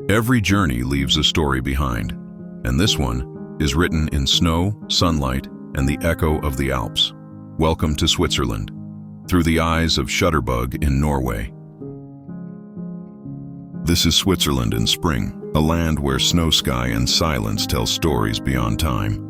Every journey leaves a story behind, and this one is written in snow, sunlight, and the echo of the Alps. Welcome to Switzerland, through the eyes of Shutterbug in Norway. This is Switzerland in spring, a land where snow sky and silence tell stories beyond time.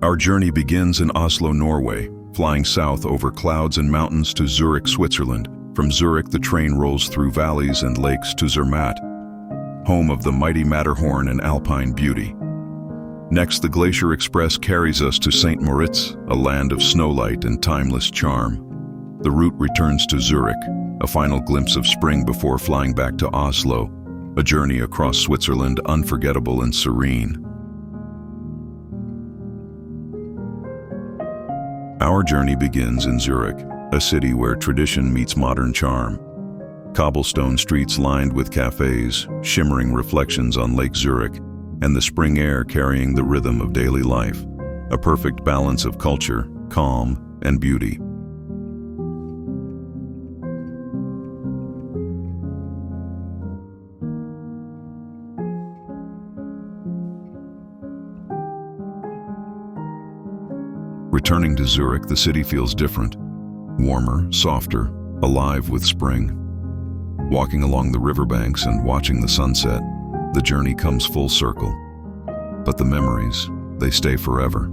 Our journey begins in Oslo, Norway, flying south over clouds and mountains to Zurich, Switzerland. From Zurich, the train rolls through valleys and lakes to Zermatt, home of the mighty Matterhorn and alpine beauty. Next, the Glacier Express carries us to St. Moritz, a land of snowlight and timeless charm. The route returns to Zurich, a final glimpse of spring before flying back to Oslo, a journey across Switzerland unforgettable and serene. Our journey begins in Zurich, a city where tradition meets modern charm. Cobblestone streets lined with cafes, shimmering reflections on Lake Zurich, and the spring air carrying the rhythm of daily life, a perfect balance of culture, calm, and beauty. Returning to Zurich, the city feels different, warmer, softer, alive with spring. Walking along the riverbanks and watching the sunset, the journey comes full circle. But the memories, they stay forever.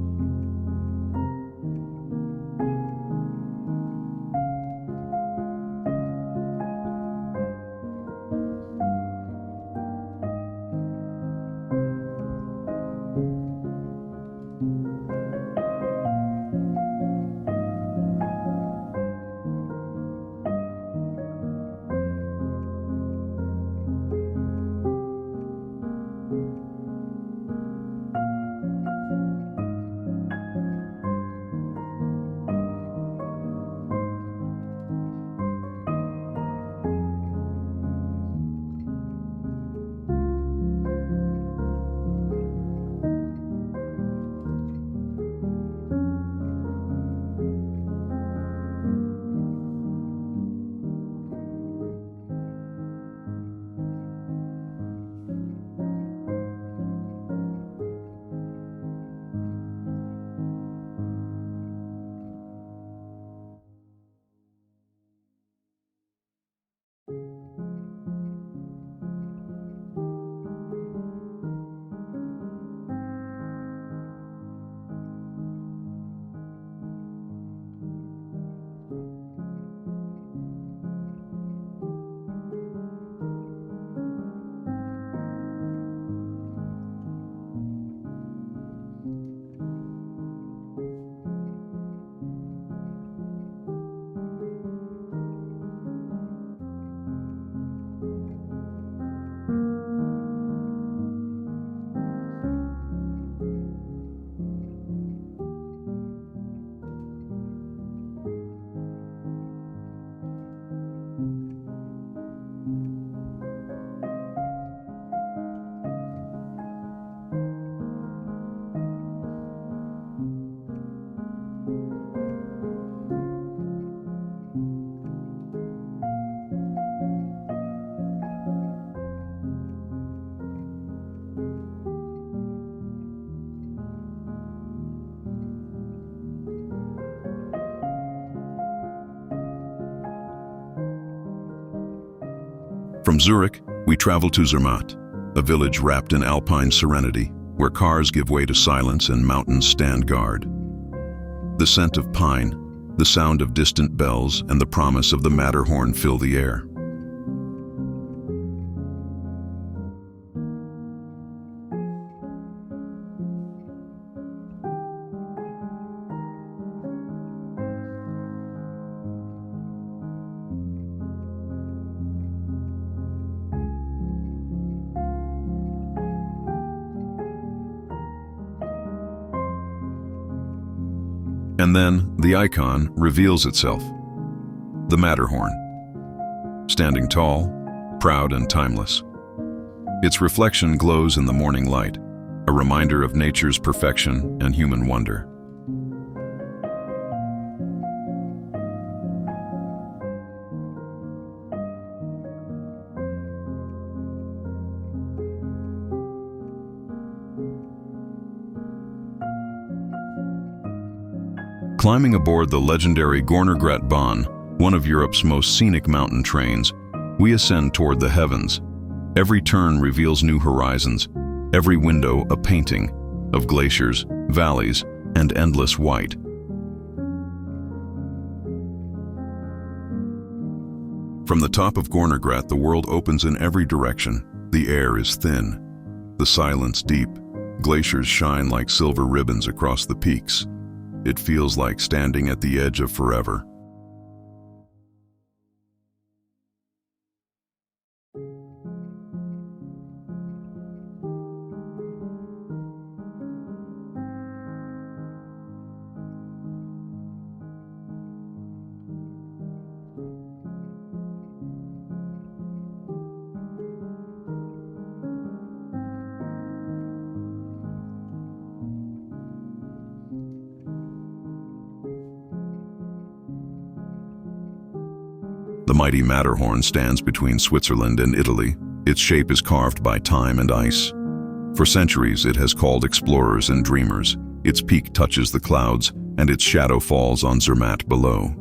From Zurich, we travel to Zermatt, a village wrapped in alpine serenity, where cars give way to silence and mountains stand guard. The scent of pine, the sound of distant bells, and the promise of the Matterhorn fill the air. And then the icon reveals itself. The Matterhorn, standing tall, proud and timeless. Its reflection glows in the morning light, a reminder of nature's perfection and human wonder. Climbing aboard the legendary Gornergrat Bahn, one of Europe's most scenic mountain trains, we ascend toward the heavens. Every turn reveals new horizons, every window a painting of glaciers, valleys, and endless white. From the top of Gornergrat, the world opens in every direction. The air is thin, the silence deep. Glaciers shine like silver ribbons across the peaks. It feels like standing at the edge of forever. The mighty Matterhorn stands between Switzerland and Italy. Its shape is carved by time and ice. For centuries, it has called explorers and dreamers. Its peak touches the clouds, and its shadow falls on Zermatt below.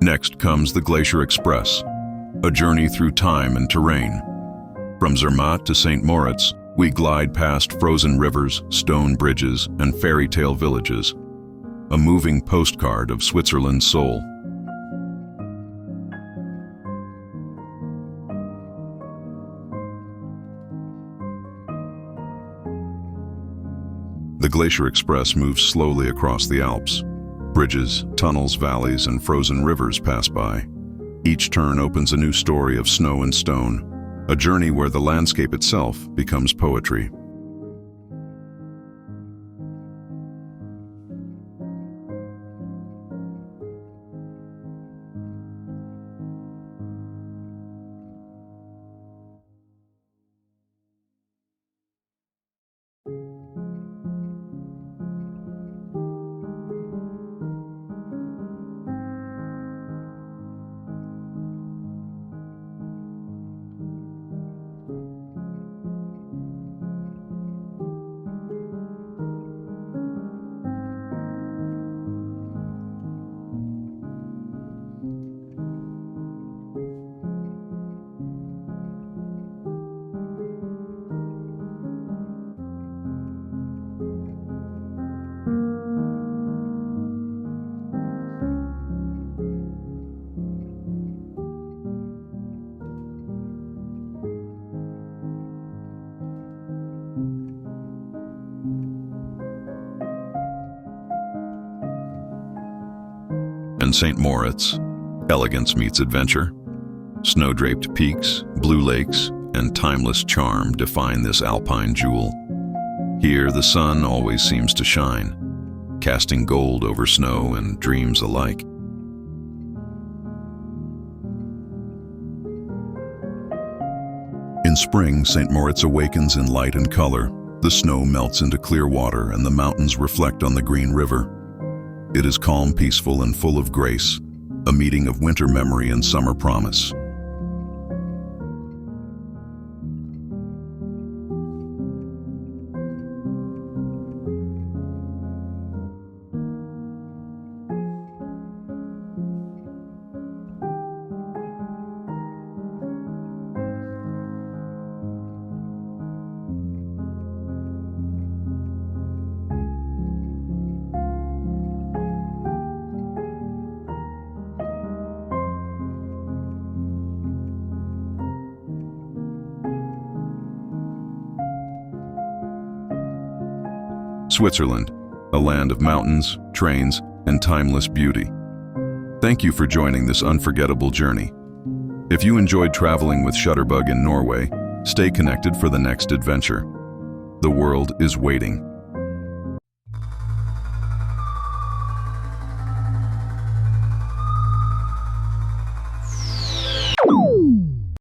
Next comes the Glacier Express, a journey through time and terrain. From Zermatt to St. Moritz, we glide past frozen rivers, stone bridges, and fairy tale villages, a moving postcard of Switzerland's soul. The Glacier Express moves slowly across the Alps. Bridges, tunnels, valleys, and frozen rivers pass by. Each turn opens a new story of snow and stone, a journey where the landscape itself becomes poetry. In St. Moritz, elegance meets adventure. Snow-draped peaks, blue lakes, and timeless charm define this alpine jewel. Here, the sun always seems to shine, casting gold over snow and dreams alike. In spring, St. Moritz awakens in light and color. The snow melts into clear water and the mountains reflect on the green river. It is calm, peaceful, and full of grace, a meeting of winter memory and summer promise. Switzerland, a land of mountains, trains, and timeless beauty. Thank you for joining this unforgettable journey. If you enjoyed traveling with Shutterbug in Norway, stay connected for the next adventure. The world is waiting.